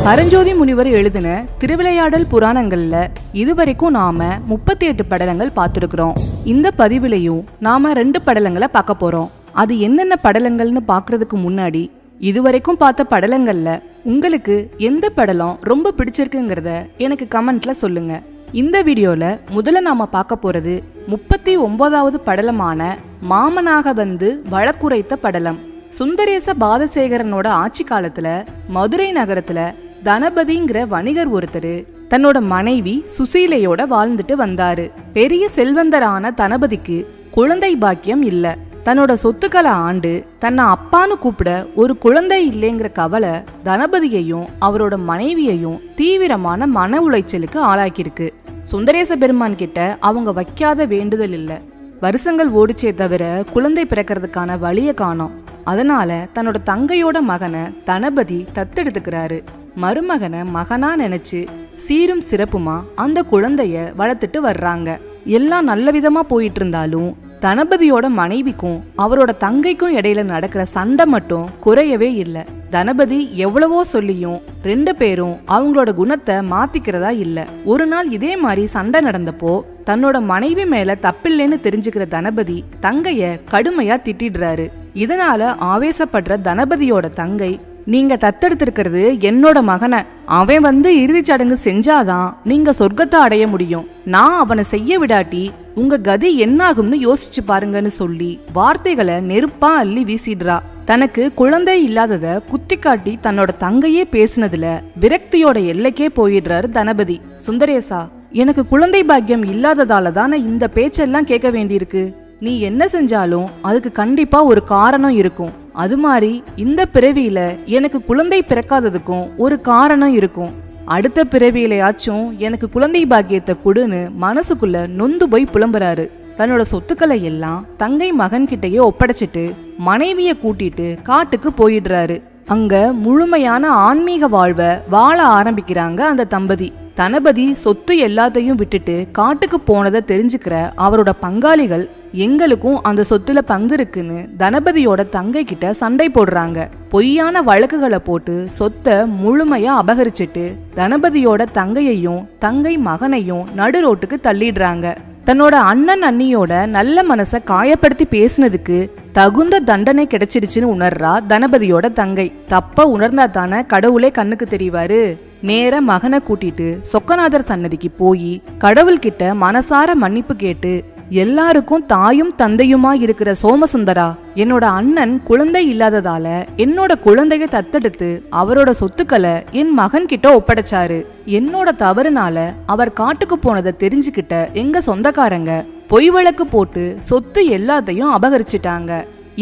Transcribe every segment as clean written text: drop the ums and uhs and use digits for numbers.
பரஞ்சோதி முனிவர் எழுதின திருவிளையாடல் புராணங்கள்ல இதுவரைக்கும் நாம 38 படலங்கள் பார்த்துருக்கிறோம். இந்த பதிவிலையும் நாம 2 படலங்களை பார்க்க போறோம். அது என்னென்ன படலங்கள்னு பார்க்கறதுக்கு முன்னாடி இதுவரைக்கும் பார்த்த படலங்கள்ல உங்களுக்கு எந்த படலம் ரொம்ப பிடிச்சிருக்குங்கிறத எனக்கு கமெண்ட்ல சொல்லுங்க. இந்த வீடியோல முதல்ல நாம பார்க்க போறது 39வது படலமான மாமனாக வந்து வழக்குரைத்த படலம். சுந்தரேச பாதசேகரனோட ஆட்சி காலத்துல மதுரை நகரத்துல தனபதிங்கிற வணிகர் ஒருத்தர் தன்னோட மனைவி சுசீலையோட வாழ்ந்துட்டு வந்தாரு. பெரிய செல்வந்தரான தனபதிக்கு குழந்தை பாக்கியம் இல்ல. தன்னோட சொத்துக்களை ஆண்டு தன்னை அப்பான்னு கூப்பிட ஒரு குழந்தை இல்லைங்கிற கவலை தனபதியையும் அவரோட மனைவியையும் தீவிரமான மன உளைச்சலுக்கு ஆளாக்கியிருக்கு. சுந்தரேச பெருமான் கிட்ட அவங்க வைக்காத வேண்டுதல் இல்ல. வருஷங்கள் ஓடிச்சே தவிர குழந்தை பிறக்கிறதுக்கான வழிய காணோம். அதனால தன்னோட தங்கையோட மகனை தனபதி தத்தெடுத்துக்கிறாரு. மருமகனை மகனா நினைச்சு சீரும் சிறப்புமா அந்த குழந்தைய வளர்த்துட்டு வர்றாங்க. எல்லாம் நல்ல விதமா போயிட்டு இருந்தாலும் தனபதியோட மனைவிக்கும் அவரோட தங்கைக்கும் இடையில நடக்கிற சண்டை மட்டும் குறையவே இல்லை. தனபதி எவ்வளவோ சொல்லியும் 2 பேரும் அவங்களோட குணத்தை மாத்திக்கிறதா இல்ல. ஒரு நாள் இதே மாதிரி சண்டை நடந்தப்போ தன்னோட மனைவி மேல தப்பில்லைன்னு தெரிஞ்சுக்கிற தனபதி தங்கைய கடுமையா திட்டிடுறாரு. இதனால ஆவேசப்படுற தனபதியோட தங்கை, நீங்க தத்தெடுத்திருக்கிறது என்னோட மகனை, அவன் வந்து இறுதிச் சடங்கு செஞ்சாதான் நீங்க சொர்க்கத்தை அடைய முடியும். நான் அவனை செய்ய விடாட்டி உங்க கதி என்னாகும்னு யோசிச்சு பாருங்கன்னு சொல்லி வார்த்தைகளை நெருப்பா அள்ளி வீசிடுறா. தனக்கு குழந்தை இல்லாதத குத்தி காட்டி தன்னோட தங்கையே பேசினதுல விரக்தியோட எல்லைக்கே போயிடுறாரு தனபதி. சுந்தரேசா, எனக்கு குழந்தை பாக்கியம் இல்லாததால தானே இந்த பேச்செல்லாம் கேட்க வேண்டியிருக்கு. நீ என்ன செஞ்சாலும் அதுக்கு கண்டிப்பா ஒரு காரணம் இருக்கும். அது மாதிரி இந்த பிறவியில எனக்கு குழந்தை பிறக்காததுக்கும் ஒரு காரணம் இருக்கும். அடுத்த பிறவியிலையாச்சும் எனக்கு குழந்தை பாக்கியத்தை கொடுன்னு மனசுக்குள்ள நொந்து போய் புலம்புறாரு. தன்னோட சொத்துக்களை எல்லாம் தங்கை மகன்கிட்டயே ஒப்படைச்சிட்டு மனைவிய கூட்டிட்டு காட்டுக்கு போயிடுறாரு. அங்க முழுமையான ஆன்மீக வாழ்வை வாழ ஆரம்பிக்கிறாங்க அந்த தம்பதி. தனபதி சொத்து எல்லாத்தையும் விட்டுட்டு காட்டுக்கு போனதை தெரிஞ்சுக்கிற அவரோட பங்காளிகள், எங்களுக்கும் அந்த சொத்துல பங்கு இருக்குன்னு தனபதியோட தங்கை கிட்ட சண்டை போடுறாங்க. பொய்யான வழக்குகளை போட்டு சொத்தை முழுமையா அபகரிச்சுட்டு தனபதியோட தங்கையையும் தங்கை மகனையும் நடு ரோட்டுக்கு தள்ளிடுறாங்க. தன்னோட அண்ணன் அண்ணியோட நல்ல மனசை காயப்படுத்தி பேசினதுக்கு தகுந்த தண்டனை கிடைச்சிடுச்சுன்னு உணர்றா தனபதியோட தங்கை. தப்ப உணர்ந்தா தானே கடவுளே கண்ணுக்கு தெரிவாரு. நேர மகனை கூட்டிட்டு சொக்கநாதர் சன்னதிக்கு போய் கடவுள்கிட்ட மனசார மன்னிப்பு கேட்டு, எல்லாருக்கும் தாயும் தந்தையுமா இருக்கிற சோமசுந்தரா, என்னோட அண்ணன் குழந்தை இல்லாததால என்னோட குழந்தைய தத்தெடுத்து அவரோட சொத்துக்களை என் மகன் கிட்ட ஒப்படைச்சாரு. என்னோட தவறுனால அவர் காட்டுக்கு போனதை தெரிஞ்சுக்கிட்ட எங்க சொந்தக்காரங்க பொய் வழக்கு போட்டு சொத்து எல்லாத்தையும் அபகரிச்சிட்டாங்க.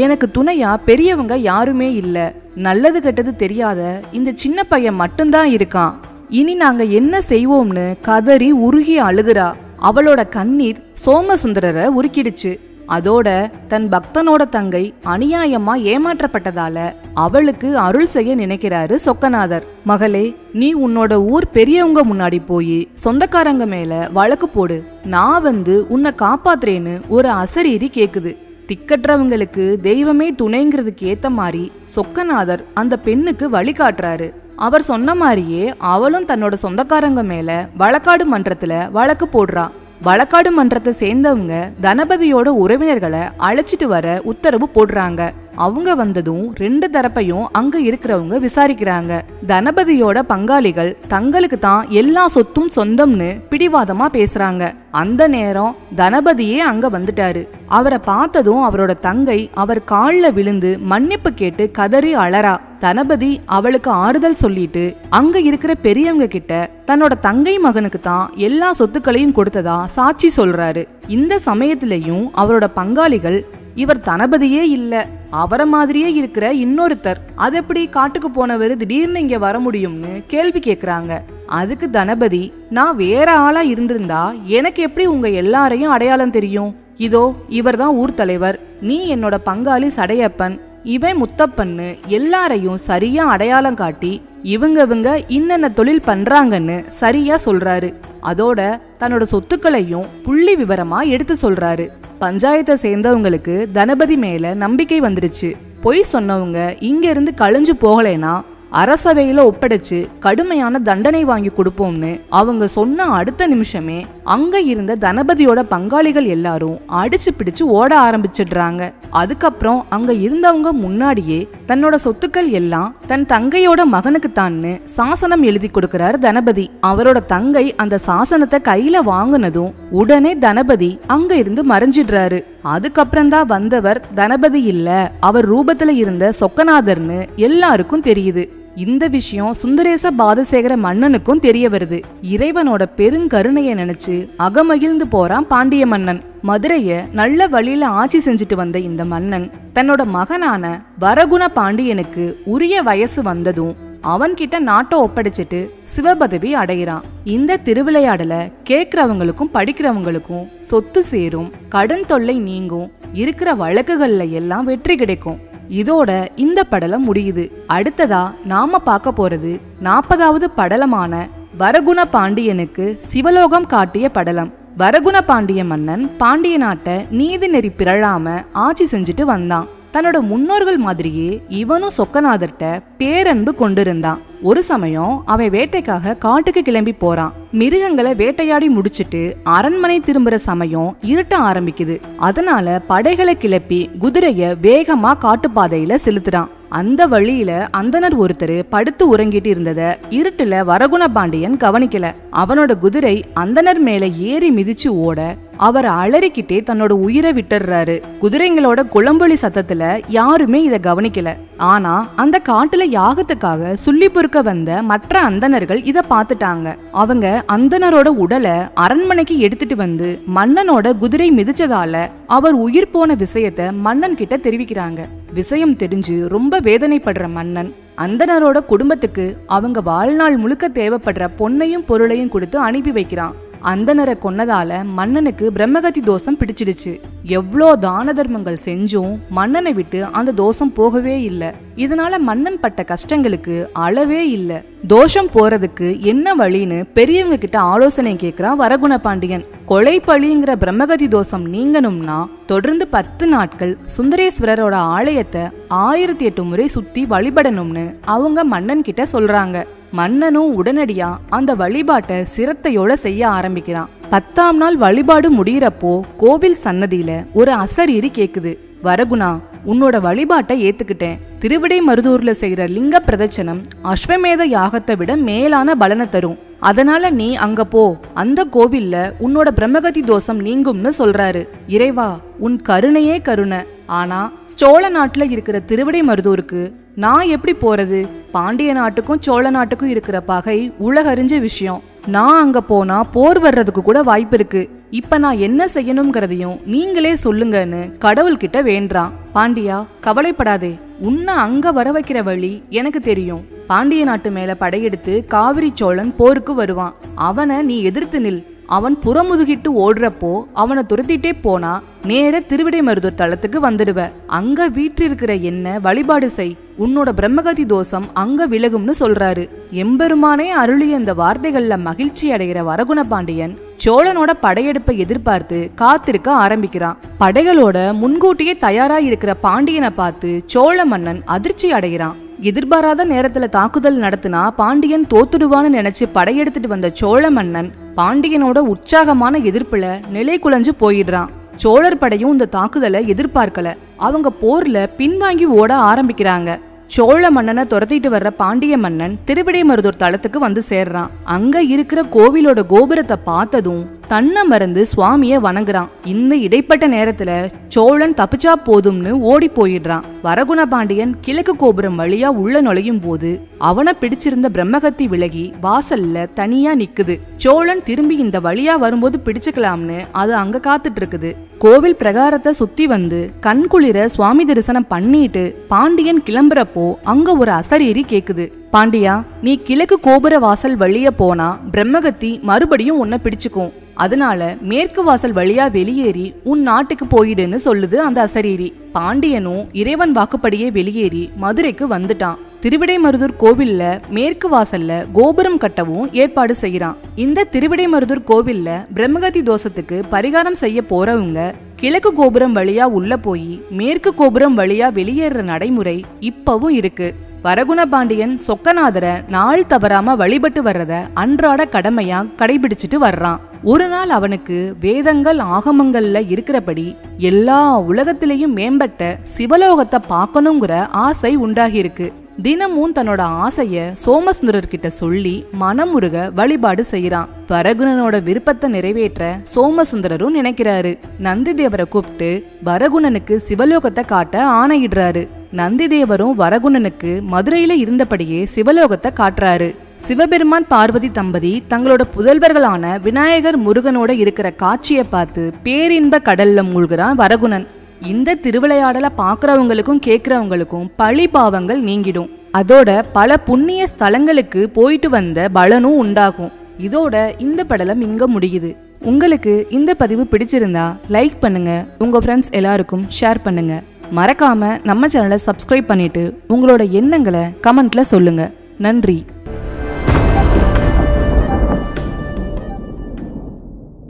எனக்கு துணையா பெரியவங்க யாருமே இல்ல. நல்லது கெட்டது தெரியாத இந்த சின்ன பையன் மட்டும்தான் இருக்கான். இனி நாங்க என்ன செய்வோம்னு கதறி உருகி அழுகுறா. அவளோட கண்ணீர் சோமசுந்தரரை உருக்கிடுச்சு. அதோட தன் பக்தனோட தங்கை அநியாயமா ஏமாற்றப்பட்டதால அவளுக்கு அருள் செய்ய நினைக்கிறாரு சொக்கநாதர். மகளே, நீ உன்னோட ஊர் பெரியவங்க முன்னாடி போய் சொந்தக்காரங்க மேல வழக்கு போடு. நான் வந்து உன்னை காப்பாத்துறேன்னு ஒரு அசரீரி கேக்குது. திக்கற்றவங்களுக்கு தெய்வமே துணைங்கிறதுக்கு ஏத்த மாதிரி சொக்கநாதர் அந்த பெண்ணுக்கு வழிகாட்டுறாரு. அவர் சொன்ன மாதிரியே அவளும் தன்னோட சொந்தக்காரங்க மேல வழக்காடு மன்றத்துல வழக்கு போடுறா. வழக்காடு மன்றத்தை சேர்ந்தவங்க தனபதியோட உறவினர்களை அழைச்சிட்டு வர உத்தரவு போடுறாங்க. அவங்க வந்ததும் 2 தரப்பையும் அங்க இருக்கிறவங்க விசாரிக்கிறாங்க. தனபதியோட பங்காளிகள் தங்களுக்கு தான் எல்லா சொத்தும் சொந்தம்னு பிடிவாதமா பேசுறாங்க. அந்த நேரம் தனபதியே அங்க வந்துட்டாரு. அவரை பார்த்ததும் அவரோட தங்கை அவர் கால்ல விழுந்து மன்னிப்பு கேட்டு கதறி அழறா. தனபதி அவளுக்கு ஆறுதல் சொல்லிட்டு அங்க இருக்கிற பெரியவங்க கிட்ட தன்னோட தங்கை மகனுக்கு தான் எல்லா சொத்துக்களையும் கொடுத்ததா சாட்சி சொல்றாரு. இந்த சமயத்திலையும் அவரோட பங்காளிகள், இவர் தனபதியே இல்ல, அவரை மாதிரியே இருக்கிற இன்னொருத்தர், அது எப்படி காட்டுக்கு போனவர் திடீர்னு இங்க வர முடியும்னு கேள்வி கேக்குறாங்க. அதுக்கு தனபதி, நான் வேற ஆளா இருந்திருந்தா எனக்கு எப்படி உங்க எல்லாரையும் அடையாளம் தெரியும்? இதோ இவர் தான் ஊர் தலைவர், நீ என்னோட பங்காளி சடையப்பன், இவன் முத்தப்பன்னு எல்லாரையும் சரியா அடையாளம் காட்டி இவங்க இன்னென்ன தொழில் பண்றாங்கன்னு சரியா சொல்றாரு. அதோட தன்னோட சொத்துக்களையும் புள்ளி விவரமா எடுத்து சொல்றாரு. பஞ்சாயத்தை சேர்ந்தவங்களுக்கு தனபதி மேல நம்பிக்கை வந்துருச்சு. பொய் சொன்னவங்க இங்க இருந்து கழிஞ்சு போகலைன்னா அரசவையில ஒப்படைச்சு கடுமையான தண்டனை வாங்கி கொடுப்போம்னு அவங்க சொன்ன அடுத்த நிமிஷமே அங்க இருந்த தனபதியோட பங்காளிகள் எல்லாரும் அடிச்சு பிடிச்சு ஓட ஆரம்பிச்சிடுறாங்க. அதுக்கப்புறம் அங்க இருந்தவங்க முன்னாடியே தன்னோட சொத்துக்கள் எல்லாம் தன் தங்கையோட மகனுக்கு தான்னு சாசனம் எழுதி கொடுக்கிறார் தனபதி. அவரோட தங்கை அந்த சாசனத்தை கையில வாங்கினதும் உடனே தனபதி அங்க இருந்து மறைஞ்சிடுறாரு. அதுக்கப்புறம் தான் வந்தவர் தனபதி இல்ல, அவர் ரூபத்துல இருந்த சொக்கநாதர்னு எல்லாருக்கும் தெரியுது. இந்த விஷயம் சுந்தரேச பாதசேகர மன்னனுக்கும் தெரிய வருது. இறைவனோட பெருங்கருணைய நினைச்சு அகமகிழ்ந்து போறான் பாண்டிய மன்னன். மதுரைய நல்ல வழியில ஆட்சி செஞ்சுட்டு வந்த இந்த மன்னன் தன்னோட மகனான வரகுண பாண்டியனுக்கு உரிய வயசு வந்ததும் அவன்கிட்ட நாட்டை ஒப்படைச்சிட்டு சிவபதவி அடைகிறான். இந்த திருவிளையாடல கேக்குறவங்களுக்கும் படிக்கிறவங்களுக்கும் சொத்து சேரும், கடன் தொல்லை நீங்கும், இருக்கிற வழக்குகள்ல எல்லாம் வெற்றி கிடைக்கும். இதோட இந்த படலம் முடியுது. அடுத்ததா நாம பார்க்க போறது 40வது படலமான வரகுண பாண்டியனுக்கு சிவலோகம் காட்டிய படலம். வரகுண பாண்டிய மன்னன் பாண்டிய நாட்டை நீதி நெறி பிறழாம ஆட்சி செஞ்சுட்டு வந்தான். தன்னோட முன்னோர்கள் மாதிரியே இவனும் சொக்கநாதர்கிட்ட பேரன்பு கொண்டிருந்தான். ஒரு சமயம் அவன் வேட்டைக்காக காட்டுக்கு கிளம்பி போறான். மிருகங்களை வேட்டையாடி முடிச்சிட்டு அரண்மனை திரும்புற சமயம் இருட்ட ஆரம்பிக்குது. அதனால படைகளை கிளப்பி குதிரைய வேகமா காட்டுப்பாதையில செலுத்துறான். அந்த வழியில அந்தனர் ஒருத்தர் படுத்து உறங்கிட்டு இருந்தத இருட்டுல வரகுண பாண்டியன் கவனிக்கல. அவனோட குதிரை அந்தனர் மேல ஏறி மிதிச்சு ஓட அவர் அலறிக்கிட்டே தன்னோட உயிரை விட்டுறாரு. குதிரைங்களோட குளம்பொலி சத்தத்துல யாருமே இத கவனிக்கல. ஆனா அந்த காட்டுல யாகத்துக்காக சுள்ளி பொறுக்க வந்த மற்ற அந்தணர்கள் இத பாத்துட்டாங்க. அவங்க அந்தனரோட உடலை அரண்மனைக்கு எடுத்துட்டு வந்து மன்னனோட குதிரை மிதிச்சதால அவர் உயிர் போன விஷயத்த மன்னன் கிட்ட தெரிவிக்கிறாங்க. விஷயம் தெரிஞ்சு ரொம்ப வேதனைப்படுற மன்னன் அந்தனரோட குடும்பத்துக்கு அவங்க வாழ்நாள் முழுக்க தேவைப்படுற பொன்னையும் பொருளையும் கொடுத்து அனுப்பி வைக்கிறான். அந்தனரை கொன்னதால மன்னனுக்கு பிரம்மகதி தோஷம் பிடிச்சிடுச்சு. எவ்வளோ தான தர்மங்கள் செஞ்சும் மன்னனை விட்டு அந்த தோஷம் போகவே இல்லை. இதனால மன்னன் பட்ட கஷ்டங்களுக்கு அளவே இல்லை. தோஷம் போறதுக்கு என்ன வழின்னு பெரியவங்க கிட்ட ஆலோசனை கேட்கிறான் வரகுண பாண்டியன். கொலை பழிங்கிற பிரம்மகதி தோஷம் நீங்கணும்னா தொடர்ந்து 10 நாட்கள் சுந்தரேஸ்வரரோட ஆலயத்தை 1008 முறை சுத்தி வழிபடணும்னு அவங்க மன்னன் கிட்ட சொல்றாங்க. மன்னனும் உடனடியா அந்த வழிபாட்டை சிரத்தையோட செய்ய ஆரம்பிக்கிறான். 10ஆம் நாள் வழிபாடு முடியறப்போ கோவில் சன்னதியில ஒரு அசரீரி கேக்குது. வரகுணா, உன்னோட வழிபாட்டை ஏத்துக்கிட்டேன். திருவிடை மருதூர்ல செய்யற லிங்க பிரதட்சணம் அஸ்வமேத யாகத்தை விட மேலான பலனை தரும். அதனால நீ அங்க போ, அந்த கோவில்ல உன்னோட பிரம்மகதி தோஷம் நீங்கும்னு சொல்றாரு. இறைவா, உன் கருணையே கருணை. ஆனா சோழ நாட்டுல இருக்கிற திருவிடை மருதூருக்கு நான் எப்படி போறது? பாண்டிய நாட்டுக்கும் சோழ நாட்டுக்கும் இருக்கிற பகை உலகறிஞ்ச விஷயம். நான் அங்க போனா போர் வர்றதுக்கு கூட வாய்ப்பு இருக்கு. இப்ப நான் என்ன செய்யணும்ங்கிறதையும் நீங்களே சொல்லுங்கன்னு கடவுள்கிட்ட வேண்டான். பாண்டியா, கவலைப்படாதே, உன்னை அங்க வர வைக்கிற வழி எனக்கு தெரியும். பாண்டிய நாட்டு மேல படையெடுத்து காவிரி சோழன் போருக்கு வருவான். அவனை நீ எதிர்த்து நில். அவன் புறமுதுகிட்டு ஓடுறப்போ அவனை துரத்திட்டே போனா நேர திருவிடை மருதூர் தளத்துக்கு வந்துடுவ. அங்க வீற்றிருக்கிற என்ன வழிபாடு செய். உன்னோட பிரம்மகதி தோஷம் அங்க விலகும்னு சொல்றாரு. எம்பெருமானே அருளிய இந்த வார்த்தைகள்ல மகிழ்ச்சி அடைகிற வரகுண பாண்டியன் சோழனோட படையெடுப்பை எதிர்பார்த்து காத்திருக்க ஆரம்பிக்கிறான். படைகளோட முன்கூட்டியே தயாரா இருக்கிற பாண்டியனை பார்த்து சோழ மன்னன் அதிர்ச்சி அடைகிறான். எதிர்பாராத நேரத்துல தாக்குதல் நடத்தினா பாண்டியன் தோத்துடுவான்னு நினைச்சு படையெடுத்துட்டு வந்த சோழ மன்னன் பாண்டியனோட உற்சாகமான எதிர்ப்புல நிலை குலைஞ்சு போயிடுறான். சோழர் படையும் இந்த தாக்குதலை எதிர்பார்க்கல. அவங்க போர்ல பின்வாங்கி ஓட ஆரம்பிக்கிறாங்க. சோழ மன்னனை துரத்திட்டு வர்ற பாண்டிய மன்னன் திருவிடை மருதூர் தளத்துக்கு வந்து சேர்றான். அங்க இருக்கிற கோவிலோட கோபுரத்தை பார்த்ததும் தன்னை மறந்து சுவாமிய வணங்குறான். இந்த இடைப்பட்ட நேரத்துல சோழன் தப்பிச்சா போதும்னு ஓடி போயிடுறான். வரகுண பாண்டியன் கிழக்கு கோபுரம் வழியா உள்ள நுழையும் போது அவனை பிடிச்சிருந்த பிரம்மகத்தி விலகி வாசல்ல தனியா நிக்குது. சோழன் திரும்பி இந்த வழியா வரும்போது பிடிச்சுக்கலாம்னு அது அங்க காத்துட்டு இருக்குது. கோவில் பிரகாரத்தை சுத்தி வந்து கண்குளிர சுவாமி தரிசனம் பண்ணிட்டு பாண்டியன் கிளம்புறப்போ அங்க ஒரு அசரீரி கேக்குது. பாண்டியா, நீ கிழக்கு கோபுர வாசல் வழிய போனா பிரம்மகத்தி மறுபடியும் உன்னை பிடிச்சுக்கும். அதனால மேற்கு வாசல் வழியா வெளியேறி உன் நாட்டுக்கு போயிடுன்னு சொல்லுது அந்த அசரீரி. பாண்டியனும் இறைவன் வாக்குப்படியே வெளியேறி மதுரைக்கு வந்துட்டான். திருவிடை மருதூர் கோவில்ல மேற்கு வாசல்ல கோபுரம் கட்டவும் ஏற்பாடு செய்யறான். இந்த திருவிடை மருதூர் கோவில்ல பிரம்மகதி தோஷத்துக்கு பரிகாரம் செய்ய போறவங்க கிழக்கு கோபுரம் வழியா உள்ள போய் மேற்கு கோபுரம் வழியா வெளியேற நடைமுறை இப்பவும் இருக்கு. வரகுண பாண்டியன் சொக்கநாதரை நாள் தவறாம வழிபட்டு வர்றத அன்றாட கடமையா கடைபிடிச்சிட்டு வர்றான். ஒரு நாள் அவனுக்கு வேதங்கள் ஆகமங்கள்ல இருக்கிறபடி எல்லா உலகத்திலையும் மேம்பட்ட சிவலோகத்தை பார்க்கணுங்கிற ஆசை உண்டாகியிருக்கு. தினமும் தன்னோட ஆசைய சோமசுந்தரர் கிட்ட சொல்லி மனமுருக வழிபாடு செய்யறான். வரகுணனோட விருப்பத்தை நிறைவேற்ற சோமசுந்தரரும் நினைக்கிறாரு. நந்தி தேவரை கூப்பிட்டு வரகுணனுக்கு சிவலோகத்தை காட்ட ஆணையிடுறாரு. நந்தி தேவரும் வரகுணனுக்கு மதுரையில இருந்தபடியே சிவலோகத்தை காட்டுறாரு. சிவபெருமான் பார்வதி தம்பதி தங்களோட புதல்வர்களான விநாயகர் முருகனோட இருக்கிற காட்சியை பார்த்து பேரின்ப கடல்ல மூழ்கிறான் வரகுணன். இந்த திருவிளையாடலை பாக்குறவங்களுக்கும் கேட்கிறவங்களுக்கும் பழி பாவங்கள் நீங்கிடும். அதோட பல புண்ணிய ஸ்தலங்களுக்கு போயிட்டு வந்த பலனும் உண்டாகும். இதோட இந்த படலம் இங்க முடியுது. உங்களுக்கு இந்த பதிவு பிடிச்சிருந்தா லைக் பண்ணுங்க, உங்க ஃப்ரெண்ட்ஸ் எல்லாருக்கும் ஷேர் பண்ணுங்க. மறக்காம நம்ம சேனலை சப்ஸ்கிரைப் பண்ணிட்டு உங்களோட எண்ணங்களை கமெண்ட்ல சொல்லுங்க. நன்றி.